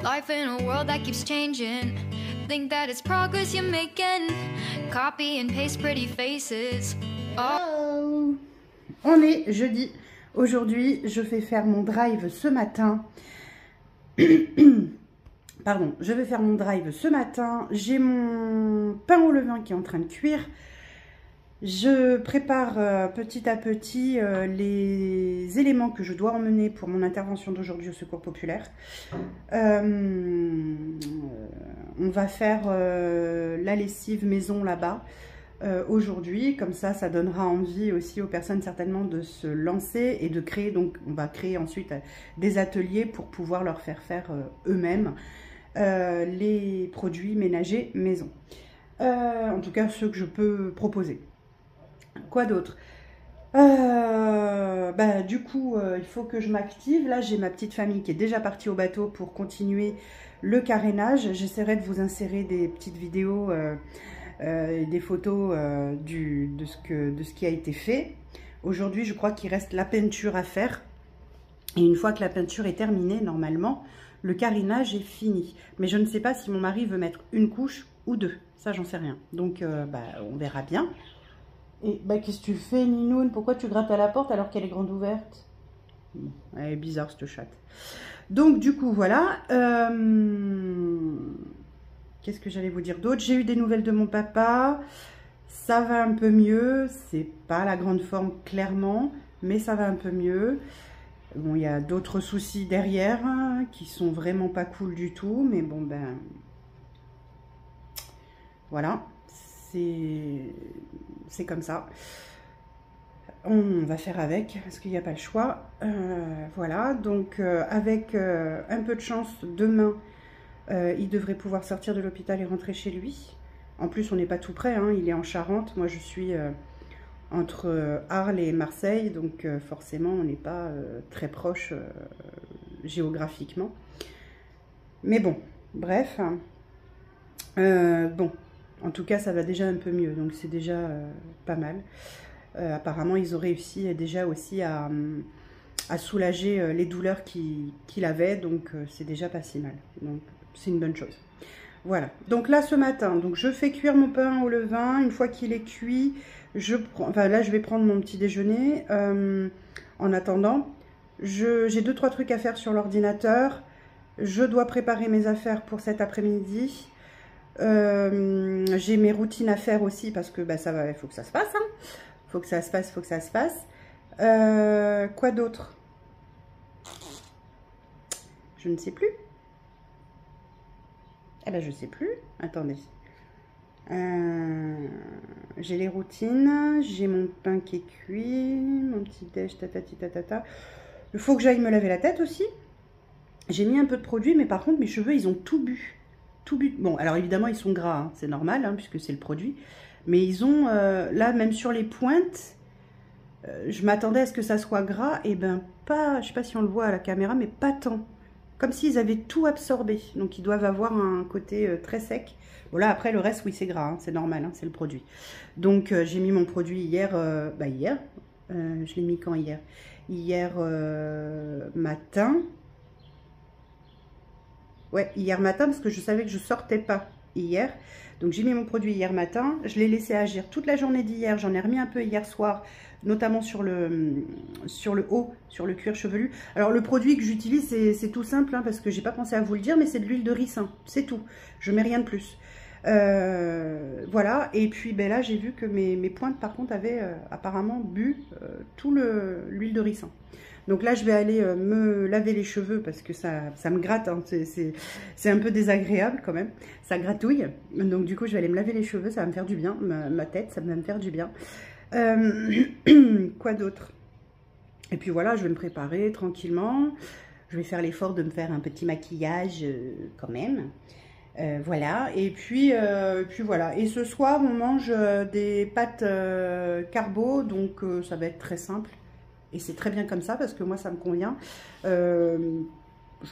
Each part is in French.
Life in a world that keeps changing. Think that it's progress you're making. Copy and paste pretty faces. Oh. On est jeudi. Aujourd'hui, je vais faire mon drive ce matin. Pardon, je vais faire mon drive ce matin. J'ai mon pain au levain qui est en train de cuire. Je prépare petit à petit les éléments que je dois emmener pour mon intervention d'aujourd'hui au Secours Populaire. On va faire la lessive maison là-bas aujourd'hui. Comme ça donnera envie aussi aux personnes certainement de se lancer et de créer. Donc on va créer ensuite des ateliers pour pouvoir leur faire faire eux-mêmes les produits ménagers maison. En tout cas ceux que je peux proposer. Quoi d'autre? Du coup, il faut que je m'active. Là, j'ai ma petite famille qui est déjà partie au bateau pour continuer le carénage. J'essaierai de vous insérer des petites vidéos, des photos de ce qui a été fait. Aujourd'hui, je crois qu'il reste la peinture à faire. Et une fois que la peinture est terminée, normalement, le carénage est fini. Mais je ne sais pas si mon mari veut mettre une couche ou deux. Ça, j'en sais rien. Donc, on verra bien. Et qu'est-ce que tu fais, Ninoune? Pourquoi tu grattes à la porte alors qu'elle est grande ouverte? Elle est bizarre, cette chatte. Donc, du coup, voilà. Qu'est-ce que j'allais vous dire d'autre? J'ai eu des nouvelles de mon papa. Ça va un peu mieux. C'est pas la grande forme, clairement, mais ça va un peu mieux. Bon, il y a d'autres soucis derrière qui sont vraiment pas cool du tout. Mais bon, voilà. C'est comme ça. On va faire avec, parce qu'il n'y a pas le choix. Voilà, donc avec un peu de chance, demain, il devrait pouvoir sortir de l'hôpital et rentrer chez lui. En plus, on n'est pas tout près, hein, il est en Charente. Moi, je suis entre Arles et Marseille, donc forcément, on n'est pas très proche géographiquement. Mais bon, bref. Bon. En tout cas, ça va déjà un peu mieux, donc c'est déjà pas mal. Apparemment, ils ont réussi déjà aussi à soulager les douleurs qu'il avait, donc c'est déjà pas si mal. Donc, c'est une bonne chose. Voilà. Donc là, ce matin, donc je fais cuire mon pain au levain. Une fois qu'il est cuit, là, je vais prendre mon petit déjeuner. En attendant, j'ai 2-3 trucs à faire sur l'ordinateur. Je dois préparer mes affaires pour cet après-midi. J'ai mes routines à faire aussi parce que ça va, il faut que ça se passe, hein. Faut que ça se passe, faut que ça se passe. Quoi d'autre? Je ne sais plus. Je sais plus. Attendez. J'ai les routines, j'ai mon pain qui est cuit, mon petit déj, tatati tatata. Il faut que j'aille me laver la tête aussi. J'ai mis un peu de produit, mais par contre mes cheveux ils ont tout bu. Bon, alors évidemment, ils sont gras, hein, c'est normal, hein, puisque c'est le produit. Mais ils ont, là, même sur les pointes, je m'attendais à ce que ça soit gras. Et pas, je sais pas si on le voit à la caméra, mais pas tant. Comme s'ils avaient tout absorbé. Donc, ils doivent avoir un côté très sec. Bon, là, après, le reste, oui, c'est gras, hein, c'est normal, hein, c'est le produit. Donc, j'ai mis mon produit hier, hier. Je l'ai mis quand hier? Hier matin. Ouais, hier matin, parce que je savais que je sortais pas hier. Donc, j'ai mis mon produit hier matin. Je l'ai laissé agir toute la journée d'hier. J'en ai remis un peu hier soir, notamment sur le haut, sur le cuir chevelu. Alors, le produit que j'utilise, c'est tout simple, hein, parce que j'ai pas pensé à vous le dire, mais c'est de l'huile de ricin. C'est tout. Je mets rien de plus. Voilà. Et puis, là, j'ai vu que mes pointes, par contre, avaient apparemment bu tout l'huile de ricin. Donc là, je vais aller me laver les cheveux parce que ça me gratte. Hein. C'est un peu désagréable quand même. Ça gratouille. Donc du coup, je vais aller me laver les cheveux. Ça va me faire du bien. Ma tête, ça va me faire du bien. Quoi d'autre? Et puis voilà, je vais me préparer tranquillement. Je vais faire l'effort de me faire un petit maquillage quand même. Voilà. Et puis voilà. Et ce soir, on mange des pâtes carbo. Donc ça va être très simple. Et c'est très bien comme ça parce que moi ça me convient. Je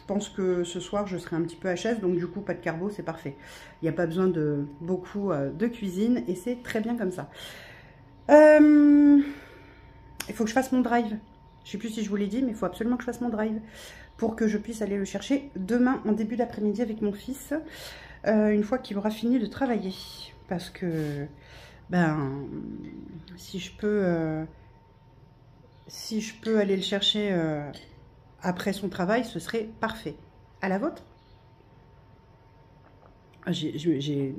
pense que ce soir je serai un petit peu HS, donc du coup pas de carbo, c'est parfait. Il n'y a pas besoin de beaucoup de cuisine et c'est très bien comme ça. Il faut que je fasse mon drive. Je ne sais plus si je vous l'ai dit, mais il faut absolument que je fasse mon drive. pour que je puisse aller le chercher demain en début d'après-midi avec mon fils, une fois qu'il aura fini de travailler. Parce que, ben, si je peux aller le chercher après son travail, ce serait parfait. À la vôtre? J'ai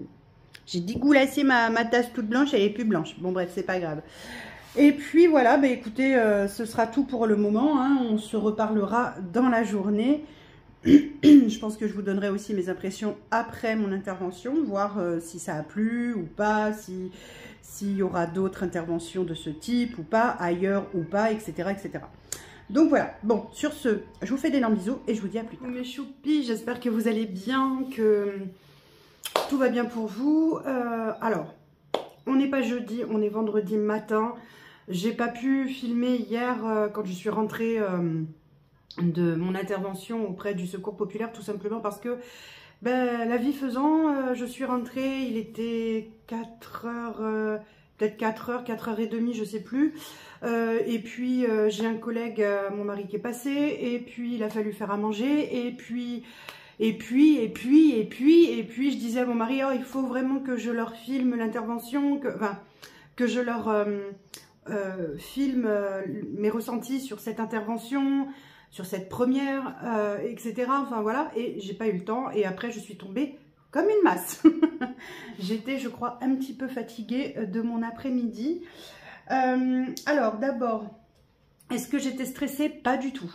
dégoulassé ma tasse toute blanche, elle est plus blanche. Bon bref, c'est pas grave. Et puis voilà, bah écoutez, ce sera tout pour le moment, hein. On se reparlera dans la journée. Je pense que je vous donnerai aussi mes impressions après mon intervention, voir si ça a plu ou pas, s'il y aura d'autres interventions de ce type ou pas, ailleurs ou pas, etc., etc. Donc voilà, bon, sur ce, je vous fais d'énormes bisous et je vous dis à plus tard. Mes choupis, j'espère que vous allez bien, que tout va bien pour vous. Alors, on n'est pas jeudi, on est vendredi matin. J'ai pas pu filmer hier quand je suis rentrée de mon intervention auprès du Secours Populaire, tout simplement parce que ben, la vie faisant, je suis rentrée, il était 4 heures, peut-être 4 heures, 4h30, je sais plus. Et puis j'ai un collègue, mon mari qui est passé, et puis il a fallu faire à manger, et puis je disais à mon mari, oh, il faut vraiment que je leur filme l'intervention, que je leur filme mes ressentis sur cette intervention, sur cette première, etc. Enfin voilà, et j'ai pas eu le temps, et après je suis tombée comme une masse. J'étais, je crois, un petit peu fatiguée de mon après-midi. Alors d'abord, est-ce que j'étais stressée? Pas du tout.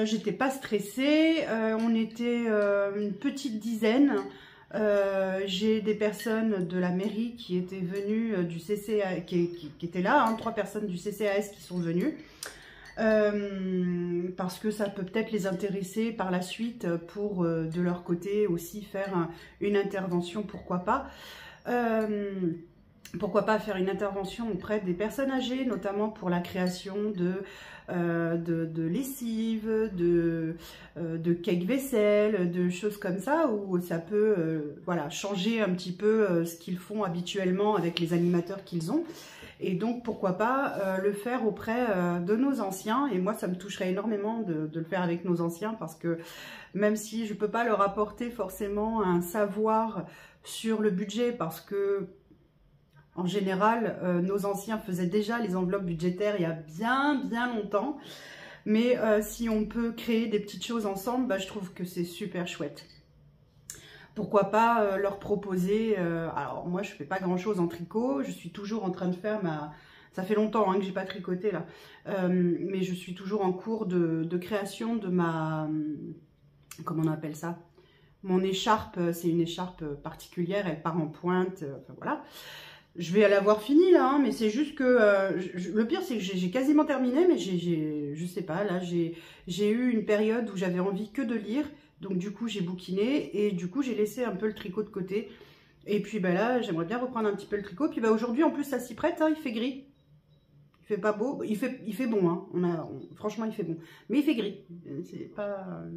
J'étais pas stressée, on était une petite dizaine. J'ai des personnes de la mairie qui étaient venues du CCAS, qui étaient là, hein, 3 personnes du CCAS qui sont venues. Parce que ça peut peut-être les intéresser par la suite pour de leur côté aussi faire une intervention, pourquoi pas. Pourquoi pas faire une intervention auprès des personnes âgées, notamment pour la création de lessive, de cake vaisselle, de choses comme ça, où ça peut voilà, changer un petit peu ce qu'ils font habituellement avec les animateurs qu'ils ont. Et donc, pourquoi pas le faire auprès de nos anciens. Et moi, ça me toucherait énormément de le faire avec nos anciens, parce que même si je ne peux pas leur apporter forcément un savoir sur le budget, parce que en général, nos anciens faisaient déjà les enveloppes budgétaires il y a bien longtemps. Mais si on peut créer des petites choses ensemble, bah, je trouve que c'est super chouette. Pourquoi pas leur proposer... alors moi, je fais pas grand-chose en tricot. Je suis toujours en train de faire ma... Ça fait longtemps hein, que j'ai pas tricoté là. Mais je suis toujours en cours de création de ma... Comment on appelle ça? Mon écharpe, c'est une écharpe particulière. Elle part en pointe. Enfin voilà. Je vais l'avoir fini là, hein, mais c'est juste que le pire c'est que j'ai quasiment terminé, mais je sais pas, là j'ai eu une période où j'avais envie que de lire, donc du coup j'ai bouquiné et du coup j'ai laissé un peu le tricot de côté. Et puis bah là j'aimerais bien reprendre un petit peu le tricot, puis bah aujourd'hui en plus ça s'y prête, hein, il fait gris. Il fait pas beau, il fait bon, hein. Franchement il fait bon, mais il fait gris.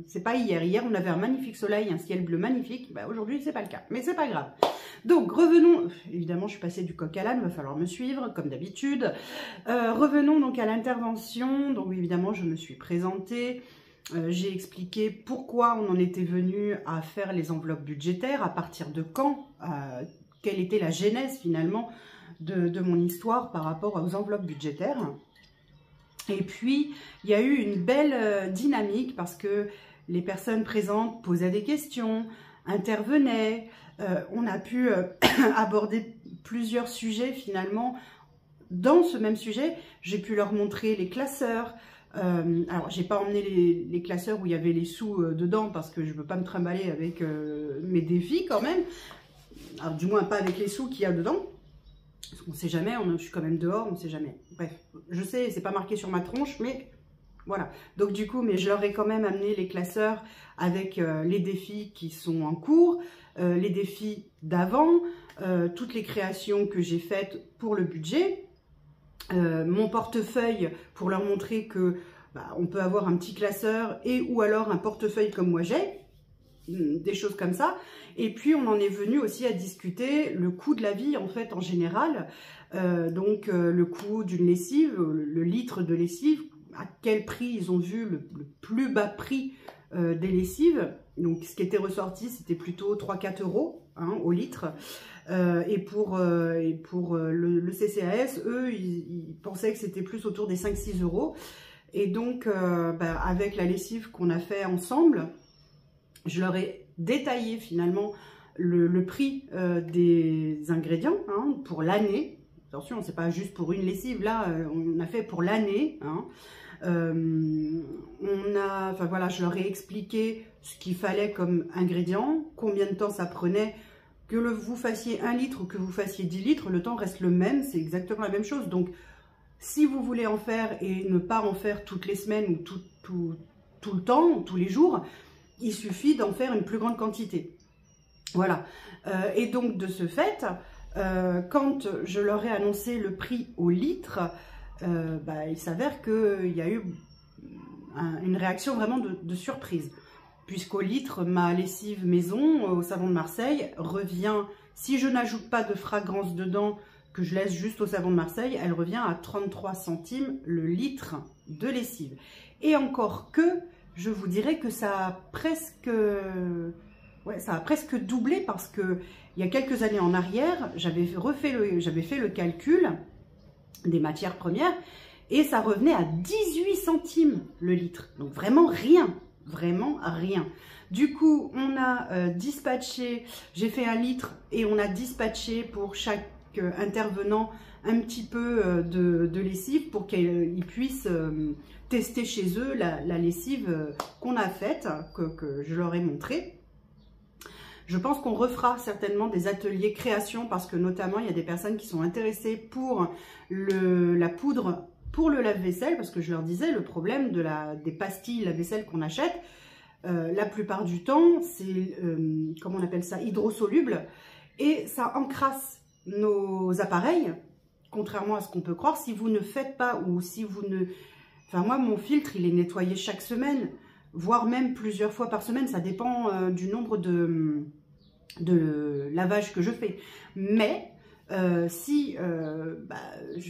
C'est pas hier. Hier on avait un magnifique soleil, un ciel bleu magnifique. Bah, aujourd'hui c'est pas le cas, mais c'est pas grave. Donc revenons, évidemment je suis passée du coq à l'âne, il va falloir me suivre comme d'habitude. Revenons donc à l'intervention. Donc évidemment je me suis présentée. J'ai expliqué pourquoi on en était venu à faire les enveloppes budgétaires, à partir de quand, quelle était la genèse finalement de mon histoire par rapport aux enveloppes budgétaires. Et puis, il y a eu une belle dynamique parce que les personnes présentes posaient des questions, intervenaient. On a pu aborder plusieurs sujets finalement. Dans ce même sujet, j'ai pu leur montrer les classeurs. Alors, j'ai pas emmené les classeurs où il y avait les sous dedans parce que je veux pas me trimballer avec mes défis quand même. Alors, du moins pas avec les sous qu'il y a dedans. Parce qu'on ne sait jamais, je suis quand même dehors, on ne sait jamais. Bref, je sais, c'est pas marqué sur ma tronche, mais voilà. Donc du coup, mais je leur ai quand même amené les classeurs avec les défis qui sont en cours, les défis d'avant, toutes les créations que j'ai faites pour le budget, mon portefeuille pour leur montrer que bah, on peut avoir un petit classeur et ou alors un portefeuille comme moi j'ai. Des choses comme ça. Et puis on en est venu aussi à discuter le coût de la vie en fait en général, donc le coût d'une lessive, le litre de lessive, à quel prix ils ont vu le plus bas prix des lessives. Donc, ce qui était ressorti, c'était plutôt 3-4 euros hein, au litre. Et pour le CCAS, eux, ils pensaient que c'était plus autour des 5-6 euros. Et donc, avec la lessive qu'on a fait ensemble, je leur ai détaillé finalement le prix des ingrédients hein, pour l'année. Attention, c'est pas juste pour une lessive, là, on a fait pour l'année. Hein. Voilà, je leur ai expliqué ce qu'il fallait comme ingrédients, combien de temps ça prenait, que vous fassiez 1 litre ou que vous fassiez 10 litres, le temps reste le même, c'est exactement la même chose. Donc, si vous voulez en faire et ne pas en faire toutes les semaines ou tout le temps, tous les jours, il suffit d'en faire une plus grande quantité. Voilà. Et donc, de ce fait, quand je leur ai annoncé le prix au litre, il s'avère qu'il y a eu une réaction vraiment de surprise. Puisqu'au litre, ma lessive maison au savon de Marseille revient, si je n'ajoute pas de fragrance dedans, que je laisse juste au savon de Marseille, elle revient à 33 centimes le litre de lessive. Et encore que, je vous dirais que ça a presque doublé parce que il y a quelques années en arrière, j'avais fait le calcul des matières premières et ça revenait à 18 centimes le litre. Donc vraiment rien. Vraiment rien. Du coup, on a dispatché, j'ai fait 1 litre et on a dispatché pour chaque intervenant un petit peu de lessive pour qu'ils puissent tester chez eux la lessive qu'on a faite, que je leur ai montrée. Je pense qu'on refera certainement des ateliers création parce que notamment, il y a des personnes qui sont intéressées pour la poudre pour le lave-vaisselle, parce que je leur disais, le problème des pastilles lave-vaisselle qu'on achète, la plupart du temps, c'est, comment on appelle ça, hydrosoluble, et ça encrasse nos appareils, contrairement à ce qu'on peut croire, si vous ne faites pas, ou si vous ne... Enfin, moi, mon filtre, il est nettoyé chaque semaine, voire même plusieurs fois par semaine, ça dépend du nombre de lavages que je fais. Mais... je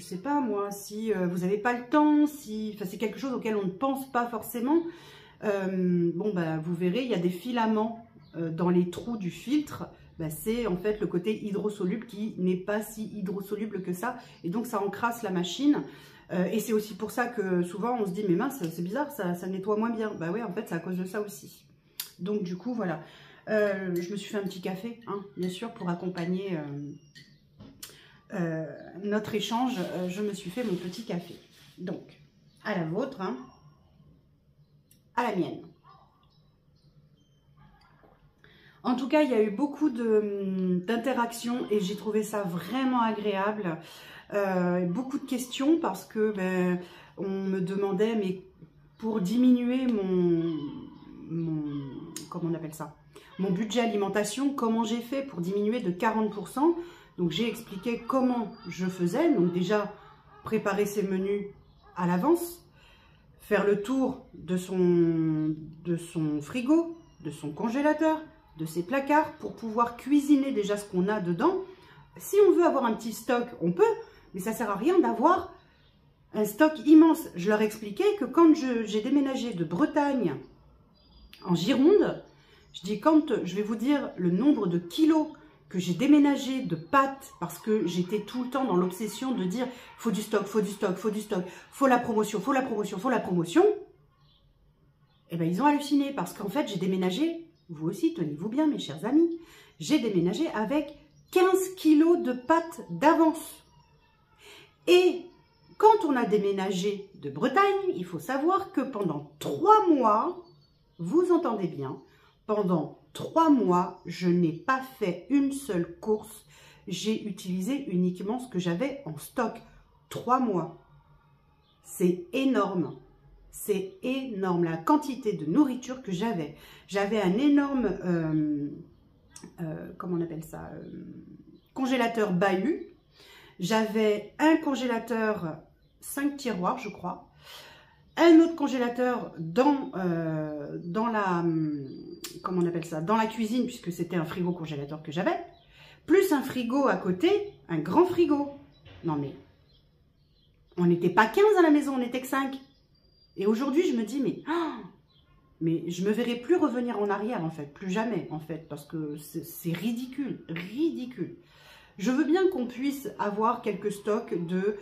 sais pas moi, si vous n'avez pas le temps, c'est quelque chose auquel on ne pense pas forcément, vous verrez, il y a des filaments dans les trous du filtre, c'est en fait le côté hydrosoluble qui n'est pas si hydrosoluble que ça, et donc ça encrasse la machine, et c'est aussi pour ça que souvent on se dit, mais mince, c'est bizarre, ça nettoie moins bien. Bah oui, en fait, c'est à cause de ça aussi. Donc du coup, voilà. Je me suis fait un petit café, hein, bien sûr, pour accompagner... notre échange, je me suis fait mon petit café. Donc, à la vôtre, hein, à la mienne. En tout cas, il y a eu beaucoup d'interactions et j'ai trouvé ça vraiment agréable. Beaucoup de questions parce que on me demandait, mais pour diminuer comment on appelle ça, mon budget alimentation, comment j'ai fait pour diminuer de 40%. Donc, j'ai expliqué comment je faisais. Donc, déjà, préparer ses menus à l'avance, faire le tour de son frigo, de son congélateur, de ses placards pour pouvoir cuisiner déjà ce qu'on a dedans. Si on veut avoir un petit stock, on peut, mais ça ne sert à rien d'avoir un stock immense. Je leur expliquais que quand j'ai déménagé de Bretagne en Gironde, je dis quand je vais vous dire le nombre de kilos que j'ai déménagé de pâtes parce que j'étais tout le temps dans l'obsession de dire faut du stock, faut du stock, faut du stock, faut la promotion, faut la promotion, faut la promotion. Eh bien, ils ont halluciné parce qu'en fait, j'ai déménagé, vous aussi, tenez-vous bien, mes chers amis, j'ai déménagé avec 15 kilos de pâtes d'avance. Et quand on a déménagé de Bretagne, il faut savoir que pendant 3 mois, vous entendez bien, pendant 3 mois, je n'ai pas fait une seule course. J'ai utilisé uniquement ce que j'avais en stock. 3 mois. C'est énorme. C'est énorme la quantité de nourriture que j'avais. J'avais un énorme, comment on appelle ça, congélateur bahut. J'avais un congélateur 5 tiroirs, je crois. Un autre congélateur dans la, comment on appelle ça, dans la cuisine, puisque c'était un frigo congélateur que j'avais, plus un frigo à côté, un grand frigo. Non mais, on n'était pas 15 à la maison, on n'était que 5. Et aujourd'hui, je me dis, mais je me verrai plus revenir en arrière, en fait. Plus jamais, en fait. Parce que c'est ridicule. Ridicule. Je veux bien qu'on puisse avoir quelques stocks de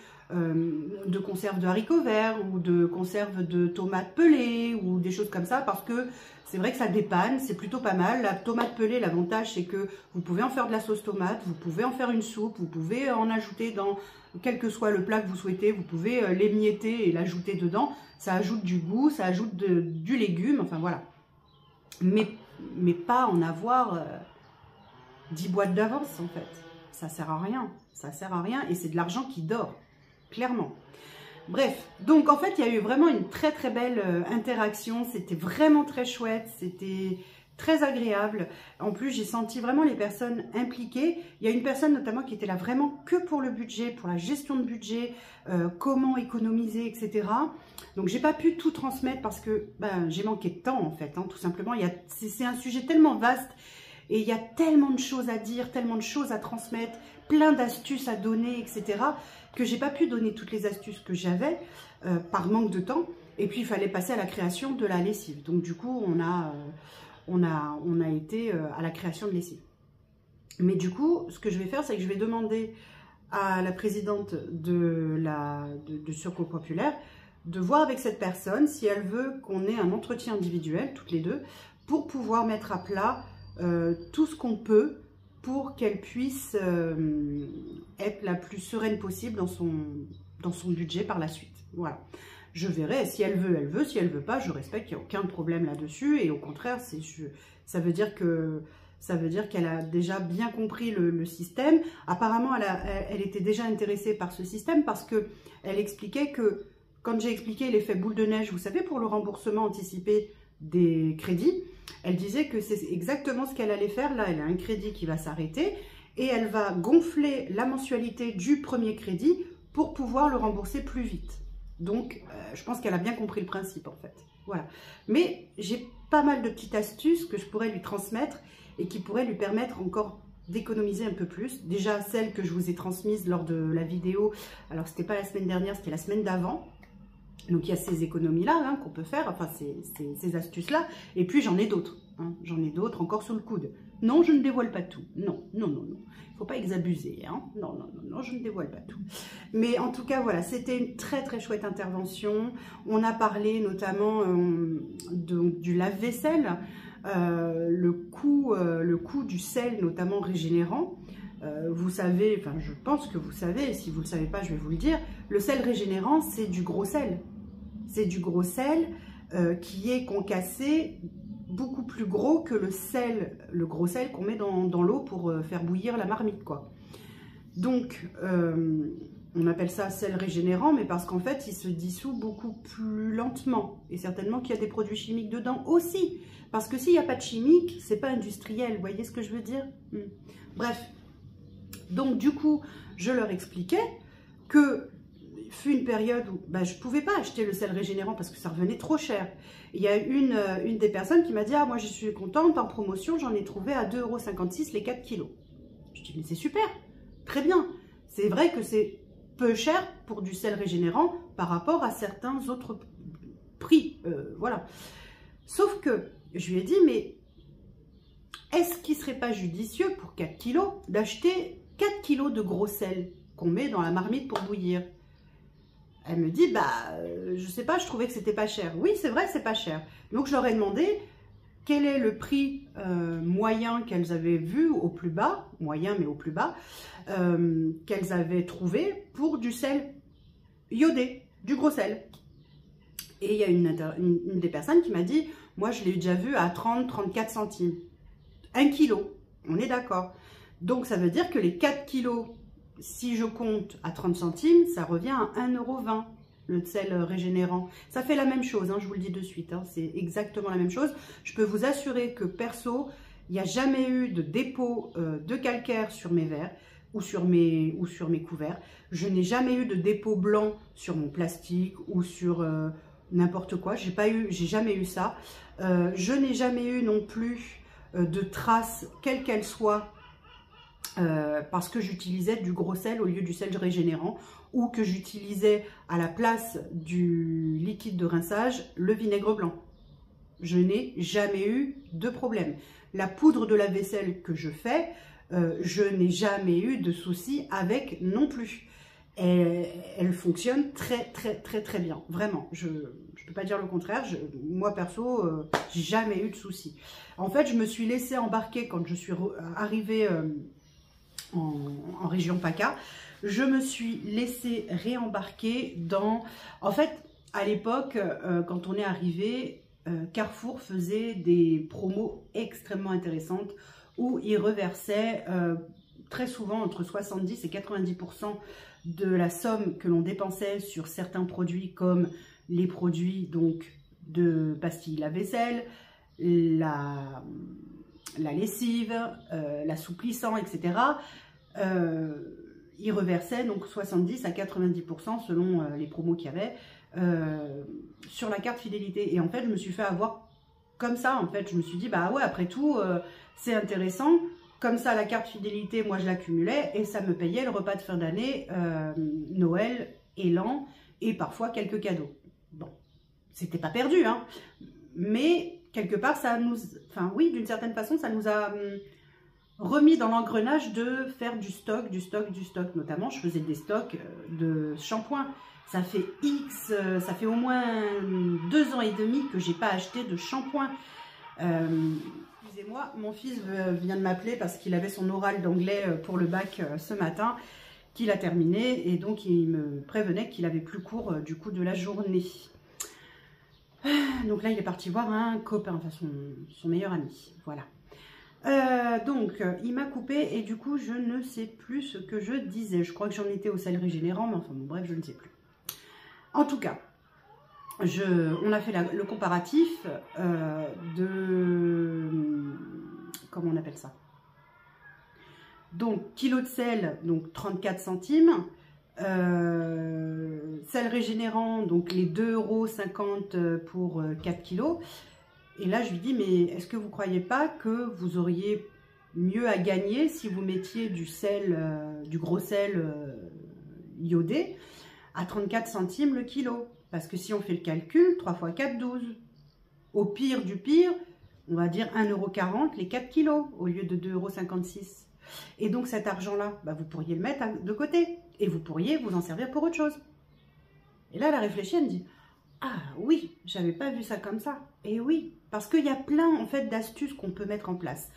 conserves de haricots verts ou de conserves de tomates pelées ou des choses comme ça parce que c'est vrai que ça dépanne, c'est plutôt pas mal. La tomate pelée, l'avantage c'est que vous pouvez en faire de la sauce tomate, vous pouvez en faire une soupe, vous pouvez en ajouter dans quel que soit le plat que vous souhaitez, vous pouvez l'émietter et l'ajouter dedans. Ça ajoute du goût, ça ajoute du légume, enfin voilà. Mais pas en avoir 10 boîtes d'avance en fait. Ça sert à rien, ça sert à rien et c'est de l'argent qui dort, clairement. Bref, donc en fait il y a eu vraiment une très très belle interaction, c'était vraiment très chouette, c'était très agréable. En plus j'ai senti vraiment les personnes impliquées. Il y a une personne notamment qui était là vraiment que pour le budget, pour la gestion de budget, comment économiser, etc. Donc j'ai pas pu tout transmettre parce que j'ai manqué de temps en fait, hein, tout simplement. C'est un sujet tellement vaste. Et il y a tellement de choses à dire, tellement de choses à transmettre, plein d'astuces à donner, etc. que j'ai pas pu donner toutes les astuces que j'avais par manque de temps. Et puis il fallait passer à la création de la lessive. Donc du coup, on a été à la création de lessive. Mais du coup, ce que je vais faire, c'est que je vais demander à la présidente de Secours Populaire de voir avec cette personne si elle veut qu'on ait un entretien individuel, toutes les deux, pour pouvoir mettre à plat tout ce qu'on peut pour qu'elle puisse être la plus sereine possible dans son budget par la suite. Voilà. Je verrai, si elle veut, si elle veut pas, je respecte, il n'y a aucun problème là-dessus. Et au contraire, ça veut dire qu'elle a déjà bien compris le système. Apparemment, elle était déjà intéressée par ce système parce qu'elle expliquait que, quand j'ai expliqué l'effet boule de neige, vous savez, pour le remboursement anticipé des crédits, elle disait que c'est exactement ce qu'elle allait faire. Là, elle a un crédit qui va s'arrêter et elle va gonfler la mensualité du premier crédit pour pouvoir le rembourser plus vite. Donc, je pense qu'elle a bien compris le principe, en fait. Voilà. Mais j'ai pas mal de petites astuces que je pourrais lui transmettre et qui pourraient lui permettre encore d'économiser un peu plus. Déjà, celles que je vous ai transmises lors de la vidéo. Alors, c'était pas la semaine dernière, c'était la semaine d'avant. Donc, il y a ces économies-là hein, qu'on peut faire, enfin, ces astuces-là. Et puis, j'en ai d'autres. Hein. J'en ai d'autres encore sous le coude. Non, je ne dévoile pas tout. Non, non, non, non. Il ne faut pas exabuser. Hein. Non, non, non, non, je ne dévoile pas tout. Mais en tout cas, voilà, c'était une très, très chouette intervention. On a parlé notamment du lave-vaisselle, le coût du sel, notamment régénérant. Vous savez, enfin, je pense que vous savez, si vous ne le savez pas, je vais vous le dire, le sel régénérant, c'est du gros sel. C'est du gros sel qui est concassé beaucoup plus gros que le gros sel qu'on met dans l'eau pour faire bouillir la marmite, quoi. Donc, on appelle ça sel régénérant, mais parce qu'en fait, il se dissout beaucoup plus lentement. Et certainement qu'il y a des produits chimiques dedans aussi. Parce que s'il n'y a pas de chimique, c'est pas industriel. Vous voyez ce que je veux dire? Bref. Donc, du coup, je leur expliquais que fut une période où je ne pouvais pas acheter le sel régénérant parce que ça revenait trop cher. Il y a une des personnes qui m'a dit « Ah, moi, je suis contente, en promotion, j'en ai trouvé à 2,56 € les 4 kilos. » Je dis « Mais c'est super, très bien. C'est vrai que c'est peu cher pour du sel régénérant par rapport à certains autres prix. Voilà. Sauf que je lui ai dit « Mais est-ce qu'il ne serait pas judicieux pour 4 kilos d'acheter 4 kilos de gros sel qu'on met dans la marmite pour bouillir ?» Elle me dit, je sais pas, je trouvais que c'était pas cher. Oui, c'est vrai, c'est pas cher. Donc, je leur ai demandé quel est le prix moyen qu'elles avaient vu au plus bas, moyen mais au plus bas, qu'elles avaient trouvé pour du sel iodé, du gros sel. Et il y a une des personnes qui m'a dit, moi, je l'ai déjà vu à 30-34 centimes. 1 kilo, on est d'accord. Donc, ça veut dire que les 4 kilos, si je compte à 30 centimes, ça revient à 1,20 € le sel régénérant. Ça fait la même chose, hein, je vous le dis de suite, hein, c'est exactement la même chose. Je peux vous assurer que perso, il n'y a jamais eu de dépôt de calcaire sur mes verres ou sur mes couverts. Je n'ai jamais eu de dépôt blanc sur mon plastique ou sur n'importe quoi. J'ai jamais eu ça. Je n'ai jamais eu non plus de traces, quelles qu'elles soient, parce que j'utilisais du gros sel au lieu du sel régénérant, ou que j'utilisais à la place du liquide de rinçage le vinaigre blanc. Je n'ai jamais eu de problème. La poudre de lave-vaisselle que je fais, je n'ai jamais eu de soucis avec non plus. Elle fonctionne très bien, vraiment. Je ne peux pas dire le contraire. Moi perso, j'ai jamais eu de soucis. En fait, je me suis laissée embarquer quand je suis arrivée en région PACA. Je me suis laissée réembarquer dans... En fait, à l'époque, quand on est arrivé, Carrefour faisait des promos extrêmement intéressantes où ils reversaient très souvent entre 70 et 90% de la somme que l'on dépensait sur certains produits comme les produits donc de pastilles lave-vaisselle, la lessive, l'assouplissant, etc. Ils reversaient donc 70 à 90% selon les promos qu'il y avait sur la carte fidélité. Et en fait, je me suis fait avoir comme ça. En fait, je me suis dit, bah ouais, après tout, c'est intéressant. Comme ça, la carte fidélité, moi, je l'accumulais et ça me payait le repas de fin d'année, Noël et l'an, et parfois quelques cadeaux. Bon, c'était pas perdu, hein, mais quelque part, ça nous... Enfin, oui, d'une certaine façon, ça nous a remis dans l'engrenage de faire du stock. Notamment, je faisais des stocks de shampoing. Ça fait ça fait au moins 2 ans et demi que j'ai pas acheté de shampoing. Excusez-moi, mon fils vient de m'appeler parce qu'il avait son oral d'anglais pour le bac ce matin, qu'il a terminé, et donc il me prévenait qu'il avait plus cours du coup de la journée. Donc là, il est parti voir un copain, enfin son meilleur ami, voilà. Donc, il m'a coupé et du coup, je ne sais plus ce que je disais. Je crois que j'en étais au sel régénérant, mais enfin bon, bref, je ne sais plus. En tout cas, on a fait le comparatif comment on appelle ça? Donc, kilo de sel, donc 34 centimes. Sel régénérant, donc les 2,50 € pour 4 kilos. Et là, je lui dis, mais est-ce que vous ne croyez pas que vous auriez mieux à gagner si vous mettiez du sel, du gros sel iodé à 34 centimes le kilo? Parce que si on fait le calcul, 3 x 4, 12. Au pire du pire, on va dire 1,40 € les 4 kilos au lieu de 2,56 €. Et donc cet argent-là, bah, vous pourriez le mettre de côté et vous pourriez vous en servir pour autre chose. Et là, elle a réfléchi, elle me dit, ah oui, j'avais pas vu ça comme ça. Et oui, parce qu'il y a plein en fait d'astuces qu'on peut mettre en place.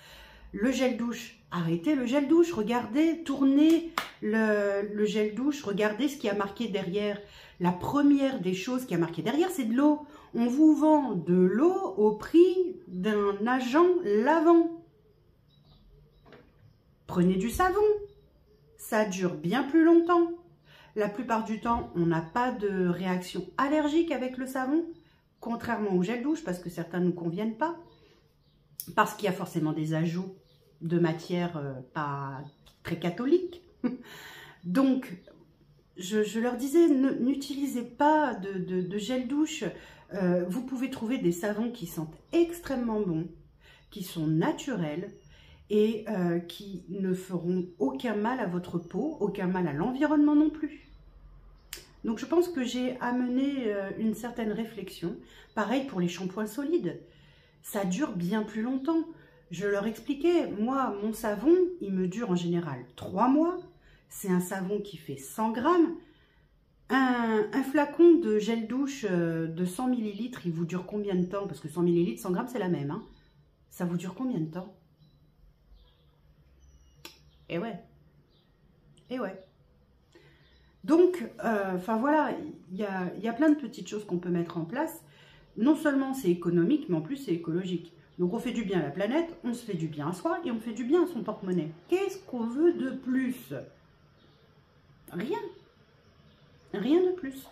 Le gel douche, arrêtez le gel douche, regardez, tournez le gel douche, regardez ce qui a marqué derrière. La première des choses qui a marqué derrière, c'est de l'eau. On vous vend de l'eau au prix d'un agent lavant. Prenez du savon, ça dure bien plus longtemps. La plupart du temps, on n'a pas de réaction allergique avec le savon, contrairement au gel douche, parce que certains ne nous conviennent pas, parce qu'il y a forcément des ajouts de matière pas très catholiques. Donc, je leur disais, n'utilisez pas de gel douche. Vous pouvez trouver des savons qui sentent extrêmement bon, qui sont naturels, et qui ne feront aucun mal à votre peau, aucun mal à l'environnement non plus. Donc je pense que j'ai amené une certaine réflexion. Pareil pour les shampoings solides, ça dure bien plus longtemps. Je leur expliquais, moi mon savon, il me dure en général 3 mois. C'est un savon qui fait 100 grammes. Un flacon de gel douche de 100 ml, il vous dure combien de temps? Parce que 100 ml, 100 grammes, c'est la même. Hein. Ça vous dure combien de temps? Et ouais. Et ouais. Donc, enfin voilà, il y a plein de petites choses qu'on peut mettre en place. Non seulement c'est économique, mais en plus c'est écologique. Donc on fait du bien à la planète, on se fait du bien à soi et on fait du bien à son porte-monnaie. Qu'est-ce qu'on veut de plus? Rien. Rien de plus.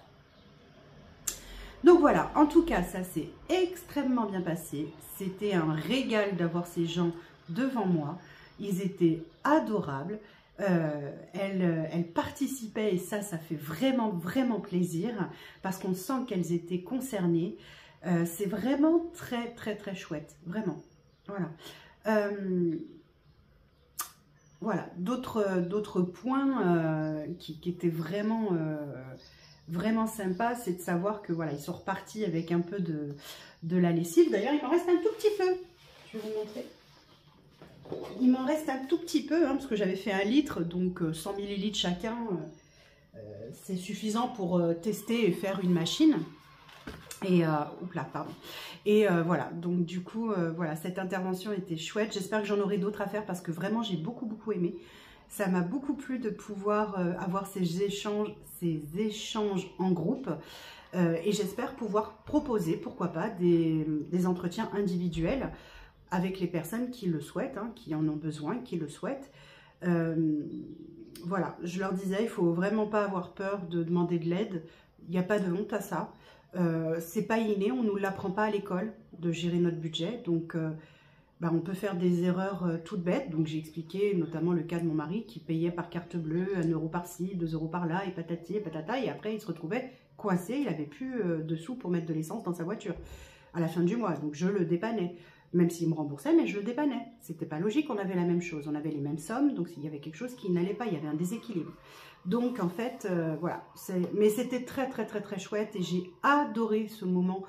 Donc voilà, en tout cas, ça s'est extrêmement bien passé. C'était un régal d'avoir ces gens devant moi. Ils étaient adorables. Elles participaient et ça fait vraiment, vraiment plaisir parce qu'on sent qu'elles étaient concernées. C'est vraiment très, très, très chouette. Vraiment. Voilà. voilà, d'autres points qui étaient vraiment, vraiment sympas, c'est de savoir que voilà, ils sont repartis avec un peu de la lessive. D'ailleurs, il m'en reste un tout petit peu. Je vais vous montrer. Il m'en reste un tout petit peu, hein, parce que j'avais fait 1 litre, donc 100 ml chacun, c'est suffisant pour tester et faire une machine. Et pardon. Et voilà, donc du coup, voilà, cette intervention était chouette. J'espère que j'en aurai d'autres à faire parce que vraiment, j'ai beaucoup aimé. Ça m'a beaucoup plu de pouvoir avoir ces échanges en groupe. Et j'espère pouvoir proposer, pourquoi pas, des entretiens individuels avec les personnes qui le souhaitent, hein, qui en ont besoin, qui le souhaitent. Voilà, je leur disais, il ne faut vraiment pas avoir peur de demander de l'aide. Il n'y a pas de honte à ça. C'est pas inné, on ne nous l'apprend pas à l'école de gérer notre budget. Donc, on peut faire des erreurs toutes bêtes. Donc, j'ai expliqué notamment le cas de mon mari qui payait par carte bleue 1 euro par-ci, 2 euros par-là, et patati et patata. Et après, il se retrouvait coincé. Il n'avait plus de sous pour mettre de l'essence dans sa voiture à la fin du mois. Donc, je le dépannais. Même s'il me remboursait, mais je le dépannais. C'était pas logique, on avait la même chose. On avait les mêmes sommes, donc s'il y avait quelque chose qui n'allait pas, il y avait un déséquilibre. Donc, en fait, voilà. Mais c'était très chouette et j'ai adoré ce moment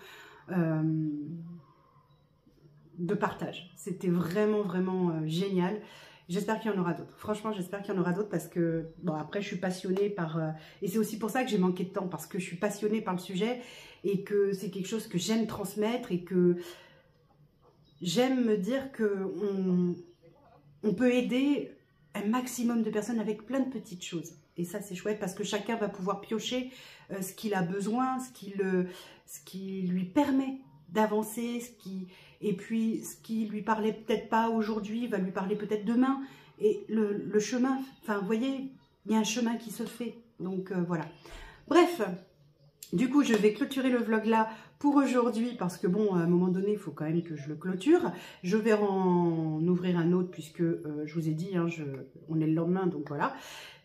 de partage. C'était vraiment génial. J'espère qu'il y en aura d'autres. Franchement, j'espère qu'il y en aura d'autres parce que, bon, après, je suis passionnée par... et c'est aussi pour ça que j'ai manqué de temps, parce que je suis passionnée par le sujet et que c'est quelque chose que j'aime transmettre et que j'aime me dire qu'on peut aider un maximum de personnes avec plein de petites choses. Et ça, c'est chouette parce que chacun va pouvoir piocher ce qu'il a besoin, ce qui lui permet d'avancer, et puis ce qui lui parlait peut-être pas aujourd'hui, va lui parler peut-être demain. Et le chemin, enfin, vous voyez, il y a un chemin qui se fait. Donc, voilà. Bref, du coup, je vais clôturer le vlog là pour aujourd'hui parce que bon, à un moment donné, il faut quand même que je le clôture. Je vais en ouvrir un autre puisque je vous ai dit, hein, on est le lendemain, donc voilà.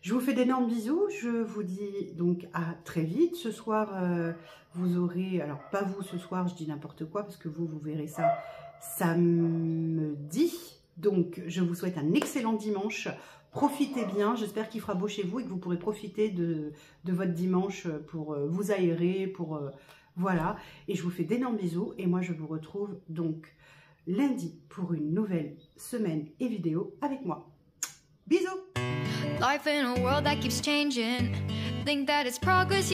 Je vous fais d'énormes bisous. Je vous dis donc à très vite. Ce soir, vous aurez, alors pas vous ce soir, je dis n'importe quoi parce que vous verrez ça samedi. Donc, je vous souhaite un excellent dimanche. Profitez bien, j'espère qu'il fera beau chez vous et que vous pourrez profiter de votre dimanche pour vous aérer, voilà. Et je vous fais d'énormes bisous et moi je vous retrouve donc lundi pour une nouvelle semaine et vidéo avec moi. Bisous! Life in a world that keeps changing. Think that it's progress.